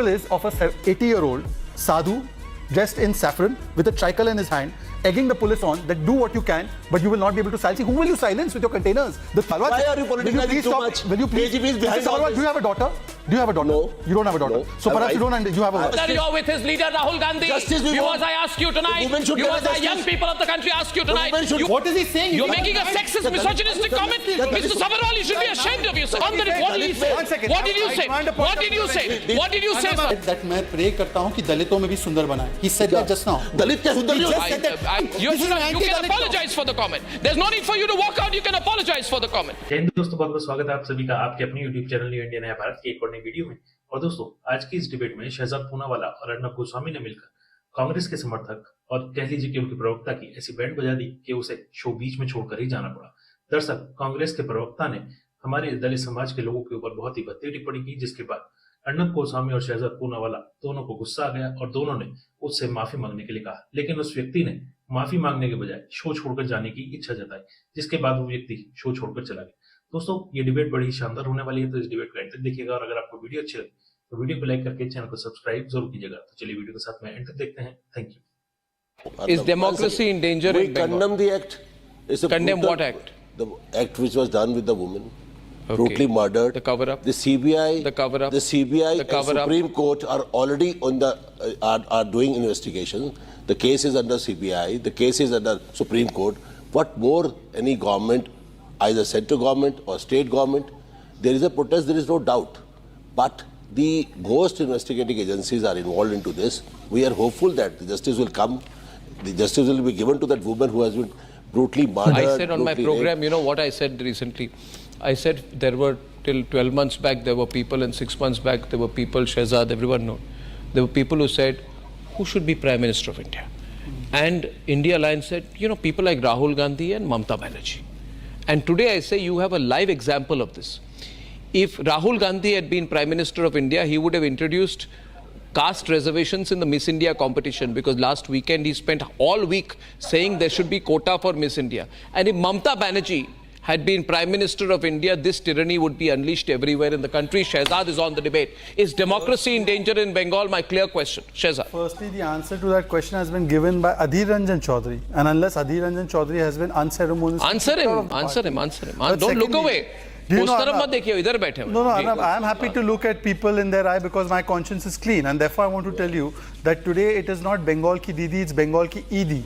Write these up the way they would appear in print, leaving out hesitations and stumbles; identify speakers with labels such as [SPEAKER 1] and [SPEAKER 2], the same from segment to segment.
[SPEAKER 1] is of a 80-year-old sadhu dressed in saffron with a tricolor in his hand, egging the police on that do what you can, but you will not be able to silence. Who will you silence with your containers?
[SPEAKER 2] Why are you politicizing too much?
[SPEAKER 1] Will you please?
[SPEAKER 2] KGB is behind all this.
[SPEAKER 1] Do you have a daughter? Do you have a daughter?
[SPEAKER 2] No.
[SPEAKER 1] You don't have a daughter.
[SPEAKER 2] No.
[SPEAKER 1] So perhaps you don't. You have a wife.
[SPEAKER 3] Sir, you're with his leader Rahul Gandhi.
[SPEAKER 2] Justice we
[SPEAKER 3] Viewers,
[SPEAKER 2] want.
[SPEAKER 3] I ask you tonight.
[SPEAKER 2] Women should get
[SPEAKER 3] Viewers, the
[SPEAKER 2] justice.
[SPEAKER 3] young people of the country ask you tonight.
[SPEAKER 1] What is he saying?
[SPEAKER 3] You're making a sexist, misogynistic comment. Mr. Sabharwal, you should be ashamed of yourself. What did he say?
[SPEAKER 1] One second.
[SPEAKER 3] What did you say? What did you say? What did you say, sir?
[SPEAKER 1] That मैं pray करता हूँ कि दलितों में भी सुंदर बनाए. He said that just now.
[SPEAKER 2] दलित क्या सुंदर नहीं हो?
[SPEAKER 3] You can apologize for the comment. There's no need for you to walk out. You can apologize for the comment.
[SPEAKER 4] जय हिंद दोस्तों, बहुत बहुत स्वागत है आप सभी का आपके अपने YouTube चैनल न्यू इंडिया नया भारत की एक और नई वीडियो में। और दोस्तों, आज की इस डिबेट में शहजाद पूनावाला और अर्नब गोस्वामी ने मिलकर कांग्रेस के समर्थक और कह लीजिए कि उनके प्रवक्ता की ऐसी बैंड बजा दी कि उसे शो बीच में छोड़कर ही जाना पड़ा। दरअसल कांग्रेस के प्रवक्ता ने हमारे दलित समाज के लोगों के ऊपर बहुत ही भद्दी टिप्पणी की, जिसके बाद अर्नब गोस्वामी और शहजाद पूनावाला दोनों को गुस्सा आ गया और दोनों ने उससे माफी मांगने के लिए कहा। लेकिन उस व्यक्ति ने माफी मांगने के बजाय शो छोड़कर जाने की इच्छा जताई, जिसके बाद वो व्यक्ति शो छोड़कर चला गया। दोस्तों, ये डिबेट बड़ी शानदार होने वाली है, तो इस डिबेट को एंड तक देखिएगा। और अगर आपको वीडियो अच्छी लगे तो वीडियो को लाइक करके चैनल को सब्सक्राइब जरूर कीजिएगा। तो चलिए वीडियो के साथ में एंड तक देखते हैं। Thank you.
[SPEAKER 3] Is democracy in danger
[SPEAKER 2] We
[SPEAKER 3] in Bengal?
[SPEAKER 2] condemn the act. It's a
[SPEAKER 3] Condemn
[SPEAKER 2] brutal-
[SPEAKER 3] what act?
[SPEAKER 2] The act which was done with the woman.
[SPEAKER 3] Okay.
[SPEAKER 2] Brutally murdered.
[SPEAKER 3] The cover-up.
[SPEAKER 2] The CBI.
[SPEAKER 3] The cover-up.
[SPEAKER 2] The CBI
[SPEAKER 3] The
[SPEAKER 2] and
[SPEAKER 3] cover-up.
[SPEAKER 2] Supreme Court are already on the are doing investigation. The case is under CBI. The case is under Supreme Court. What more any government, either central government or state government, there is a protest. There is no doubt. But the ghost investigating agencies are involved into this. We are hopeful that the justice will come. The justice will be given to that woman who has been brutally murdered.
[SPEAKER 3] I said on my
[SPEAKER 2] brutally
[SPEAKER 3] program,
[SPEAKER 2] raped.
[SPEAKER 3] you know what I said recently? I said there were till 12 months back there were people, and 6 months back there were people, Shehzad, everyone known. There were people who said, who should be Prime Minister of India? And India Alliance said, you know, people like Rahul Gandhi and Mamata Banerjee. And today I say you have a live example of this. If Rahul Gandhi had been Prime Minister of India, he would have introduced caste reservations in the Miss India competition, because last weekend he spent all week saying there should be quota for Miss India. And if Mamata Banerjee had been Prime Minister of India, this tyranny would be unleashed everywhere in the country. Shehzad is on the debate. Is democracy in danger in Bengal? My clear question. Shehzad.
[SPEAKER 1] Firstly, the answer to that question has been given by Adhir Ranjan Chaudhary, and unless Adhir Ranjan Chaudhary has been unceremoniously
[SPEAKER 3] Answer
[SPEAKER 1] kicked out of
[SPEAKER 3] him.
[SPEAKER 1] the
[SPEAKER 3] Answer
[SPEAKER 1] party.
[SPEAKER 3] him. Answer him.
[SPEAKER 1] But
[SPEAKER 3] Don't look
[SPEAKER 1] secondly,
[SPEAKER 3] away.
[SPEAKER 1] do you
[SPEAKER 3] उस
[SPEAKER 1] know,
[SPEAKER 3] तरफ
[SPEAKER 1] Arnab-
[SPEAKER 3] मत देखिए, इधर बैठे हुए।
[SPEAKER 1] No,
[SPEAKER 3] ji,
[SPEAKER 1] Arnab, I am happy to look at people in their eye because my conscience is clean, and therefore I want to tell you that today it is not Bengal ki Didi, it's Bengal ki Idi.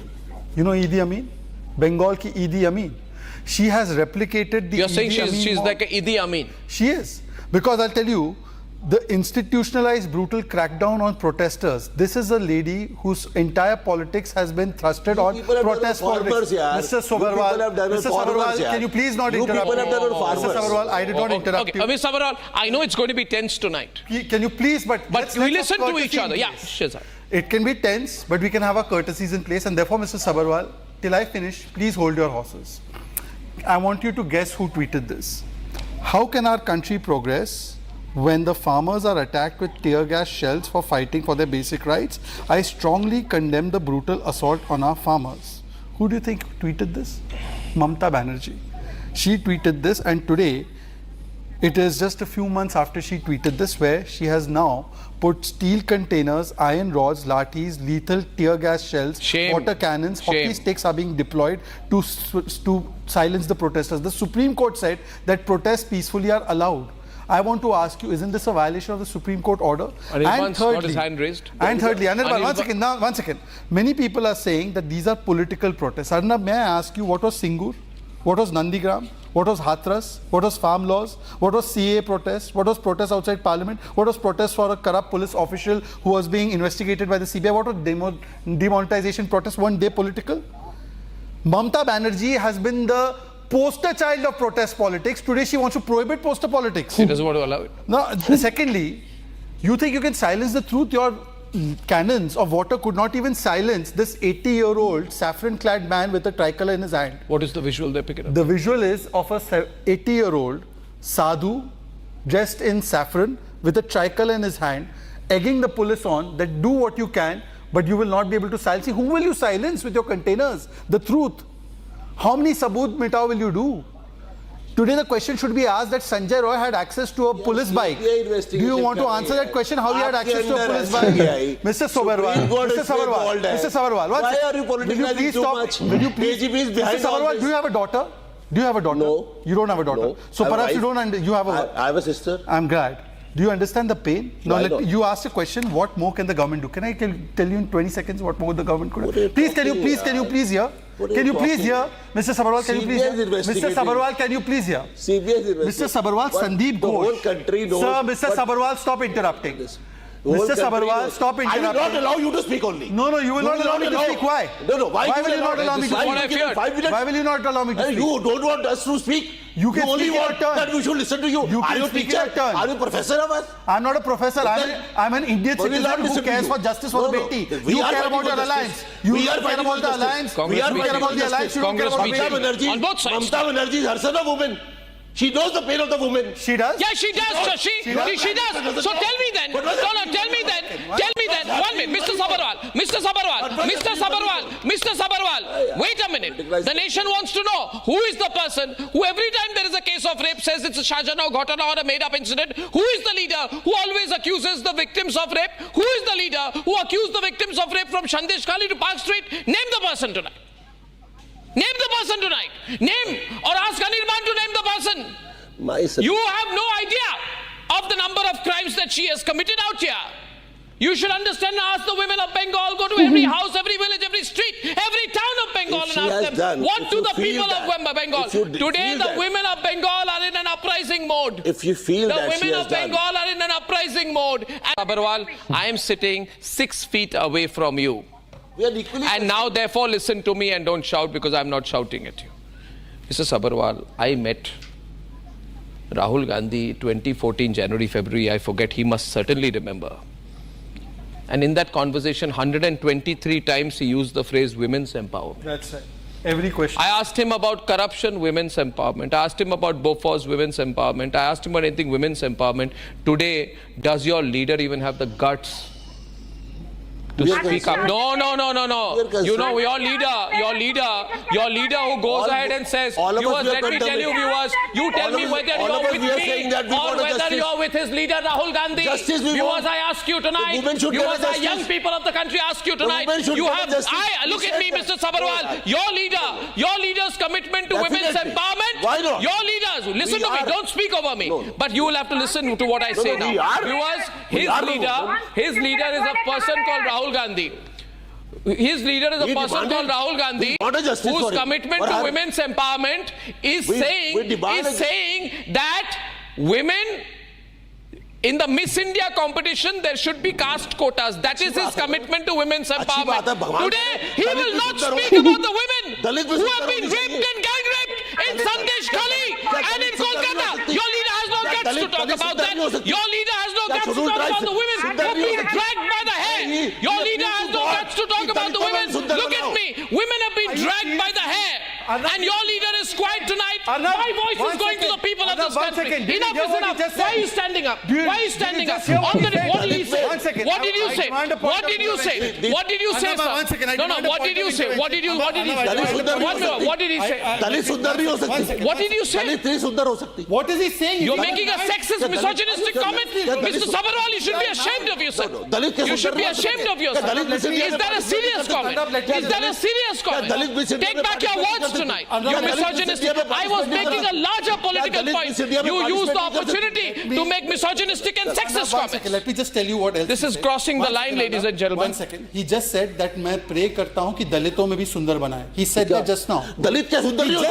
[SPEAKER 1] You know Idi Amin? Bengal ki Idi Amin. She has replicated the
[SPEAKER 3] You're saying
[SPEAKER 1] Idi Amin
[SPEAKER 3] she's
[SPEAKER 1] model.
[SPEAKER 3] like a Idi Amin.
[SPEAKER 1] She is. Because I'll tell you, the institutionalized brutal crackdown on protesters, this is a lady whose entire politics has been thrusted on
[SPEAKER 2] people have
[SPEAKER 1] protest
[SPEAKER 2] done on
[SPEAKER 1] politics.
[SPEAKER 2] farmers,
[SPEAKER 1] Mr. Sabharwal, Mr. Sabharwal, can you please not
[SPEAKER 2] You
[SPEAKER 1] interrupt
[SPEAKER 2] people have
[SPEAKER 1] me?
[SPEAKER 2] done on
[SPEAKER 1] Mr.
[SPEAKER 2] farmers.
[SPEAKER 1] Sabharwal, I did not interrupt you.
[SPEAKER 3] Mr. Sabharwal, I know it's going to be tense tonight.
[SPEAKER 1] Can you please, but
[SPEAKER 3] But we
[SPEAKER 1] let's
[SPEAKER 3] listen
[SPEAKER 1] have
[SPEAKER 3] to each
[SPEAKER 1] courtesy
[SPEAKER 3] other.
[SPEAKER 1] in
[SPEAKER 3] Yeah,
[SPEAKER 1] place.
[SPEAKER 3] Shehzad.
[SPEAKER 1] It can be tense, but we can have our courtesies in place, and therefore, Mr. Sabharwal, till I finish, please hold your horses. I want you to guess who tweeted this. How can our country progress when the farmers are attacked with tear gas shells for fighting for their basic rights? I strongly condemn the brutal assault on our farmers. Who do you think tweeted this? Mamata Banerjee. She tweeted this, and today it is just a few months after she tweeted this, where she has now put steel containers, iron rods, lathis, lethal tear gas shells,
[SPEAKER 3] Shame.
[SPEAKER 1] water cannons, hockey
[SPEAKER 3] Shame.
[SPEAKER 1] sticks are being deployed to silence the protesters. The Supreme Court said that protests peacefully are allowed. I want to ask you, isn't this a violation of the Supreme Court order?
[SPEAKER 3] Anirban's got his hand raised.
[SPEAKER 1] Anirban,
[SPEAKER 3] Anirban-
[SPEAKER 1] one second. Many people are saying that these are political protests. Arnab, may I ask you, what was Singur? What was Nandigram? What was Hathras? What was farm laws? What was CA protests? What was protests outside Parliament? What was protests for a corrupt police official who was being investigated by the CBI? What was demonetization protests? Weren't they political? Mamata Banerjee has been the poster child of protest politics. Today she wants to prohibit poster politics.
[SPEAKER 3] He doesn't want to allow it.
[SPEAKER 1] Now, secondly, you think you can silence the truth? Your cannons of water could not even silence this 80-year-old saffron-clad man with a tricolor in his hand.
[SPEAKER 3] What is the visual they're picking up?
[SPEAKER 1] The visual is of a 80-year-old sadhu dressed in saffron with a tricolor in his hand, egging the police on that do what you can, but you will not be able to silence. Who will you silence with your containers? The truth. How many sabut mitao will you do? Today the question should be asked that Sanjay Roy had access to a police bike. Do you want to answer that question? How he had access to a police bike? Mr. Sabharwal. Mr. Sabharwal.
[SPEAKER 2] Why are you politicizing too much?
[SPEAKER 1] Will you please? Mr. Sabharwal, do you have a daughter? Do you have a daughter?
[SPEAKER 2] No.
[SPEAKER 1] You don't have a daughter.
[SPEAKER 2] No.
[SPEAKER 1] So perhaps you don't. You have a.
[SPEAKER 2] I have a sister.
[SPEAKER 1] I'm glad. Do you understand the pain? Now,
[SPEAKER 2] Why not?
[SPEAKER 1] you asked a question. What more can the government do? Can I tell you in 20 seconds what more the government could do? Please, can you please hear? Can you please hear? Mr. Sabharwal, can you please hear? Mr. Sabharwal, can you please hear? Mr. Sabharwal, Sandeep Ghosh.
[SPEAKER 2] The whole country knows.
[SPEAKER 1] Sir, Mr. Sabharwal, stop interrupting. Mr. Sabharwal, stop interrupting.
[SPEAKER 2] I will not allow you to speak only.
[SPEAKER 1] No, you will not allow me to speak. Why?
[SPEAKER 2] No.
[SPEAKER 1] Why will you not allow me to speak? Why will you not allow me to speak?
[SPEAKER 2] You don't want us to speak.
[SPEAKER 1] You can
[SPEAKER 2] only
[SPEAKER 1] speak in
[SPEAKER 2] want
[SPEAKER 1] your turn.
[SPEAKER 2] that we should listen to you. Are you a teacher? Are you a professor of us?
[SPEAKER 1] I'm not a professor. I'm an Indian citizen who cares for justice for the Beti. You care about your alliance. You care about the alliance.
[SPEAKER 2] We are
[SPEAKER 1] care about the alliance. You care about
[SPEAKER 2] Mamata
[SPEAKER 3] on both sides.
[SPEAKER 2] Mamata Banerjee is herself a woman. She knows the pain of the woman.
[SPEAKER 1] She does?
[SPEAKER 3] Yeah, she does. She does. So tell me then. No, tell me then. 1 minute. Mr. Sabharwal. Wait a minute. The nation wants to know who is the person who every time there is a case of rape says it's a Shahjana or Ghotana or a made-up incident. Who is the leader who always accuses the victims of rape? Who is the leader who accused the victims of rape from Sandesh Khali to Park Street? Name the person tonight. Name or ask Anirban to name the person. You have no idea of the number of crimes that she has committed out here. You should understand and ask the women of Bengal, go to every house, every village, every street, every town of Bengal and ask them, what do the people of Bengal? Today the women of Bengal are in an uprising mode.
[SPEAKER 2] If you feel
[SPEAKER 3] the
[SPEAKER 2] that
[SPEAKER 3] women of Bengal are in an uprising mode. And Sabharwal, I am sitting 6 feet away from you. And now therefore listen to me and don't shout because I'm not shouting at you. Mr. Sabharwal, I met Rahul Gandhi 2014 January, February, I forget, he must certainly remember. And in that conversation 123 times he used the phrase women's empowerment.
[SPEAKER 1] That's right. Every question.
[SPEAKER 3] I asked him about corruption, women's empowerment. I asked him about Bofors, women's empowerment. I asked him about anything, women's empowerment. Today, does your leader even have the guts to speak up? No. You know, your leader who goes ahead and says, viewers, let me tell you, viewers, you tell me whether you're with me or whether you're with his leader, Rahul Gandhi. Viewers, I ask you tonight, viewers, our young people of the country ask you tonight, you have, look at me, Mr. Sabharwal, your leader's commitment to women's empowerment,
[SPEAKER 2] why not?
[SPEAKER 3] your leaders, listen to me, don't speak over me, but you will have to listen to what I say now. Viewers, his leader is a person called Rahul Gandhi. His leader is a person called Rahul Gandhi, whose commitment to women's empowerment is saying that women in the Miss India competition there should be caste quotas. That is his commitment to women's empowerment. Today he will not speak about the women who have been raped and gang raped in Sandesh Khali and in Kolkata. Your leader has no guts to talk about that. Your leader has no guts to talk about the women who have been dragged by the hair. Your leader has no guts to talk about the women. Look at me. Women have been dragged by the hair. And your leader is quiet tonight. My voice is going to the people of this country. Enough is enough. Why are you standing up? Why are you standing up? What did he say? What did you say? What did you say? What did you say, sir? No, what did you say? What did he say? What did he say? What did you say?
[SPEAKER 1] What is he saying?
[SPEAKER 3] You're making a sexist, misogynistic comment. Mr. Sabharwal, you should be ashamed of yourself. You should be ashamed of yourself. Is that a serious comment? Is that a serious comment? Take back your words tonight. You're misogynistic. I was making a larger political point. You used the opportunity to make misogynistic and sexist comments.
[SPEAKER 1] Let me just tell you what else.
[SPEAKER 3] This is crossing the line, ladies and gentlemen.
[SPEAKER 1] 1 second. He just said that मैं pray करता हूँ कि दलितों में भी सुंदर बनाए. He said that just now.
[SPEAKER 2] दलित क्या सुंदर नहीं
[SPEAKER 3] होता?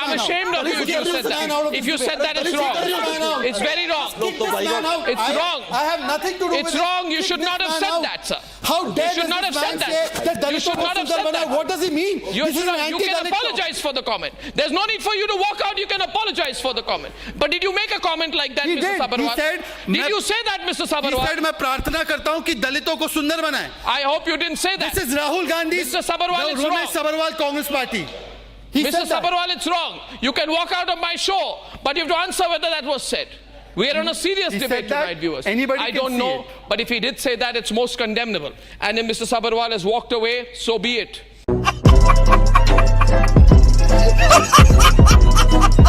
[SPEAKER 3] I'm ashamed of you if you said that. If you said that, it's wrong. It's very wrong. It's wrong.
[SPEAKER 1] I have nothing to do with it.
[SPEAKER 3] It's wrong. You should not have said that, sir.
[SPEAKER 1] How dare
[SPEAKER 3] you should not have said that. You should not have said that.
[SPEAKER 1] What does he mean?
[SPEAKER 3] You can apologize for the comment. There's no need for you to walk out. You can apologize for the comment. But did you make a comment like that, Mr. Sabharwal? Did you say that, Mr. Sabharwal?
[SPEAKER 1] He said, मैं प्रार्थना करता हूँ कि दलितों को सुंदर बनाए.
[SPEAKER 3] I hope you didn't say that.
[SPEAKER 1] This is Rahul Gandhi.
[SPEAKER 3] Mr. Sabharwal, it's
[SPEAKER 1] Romesh Sabharwal Congress Party.
[SPEAKER 3] Mr. Sabharwal, it's wrong. You can walk out of my show, but you have to answer whether that was said. We are on a serious debate tonight, viewers. I don't know, but if he did say that, it's most condemnable. And if Mr. Sabharwal has walked away, so be it.
[SPEAKER 5] Arnab.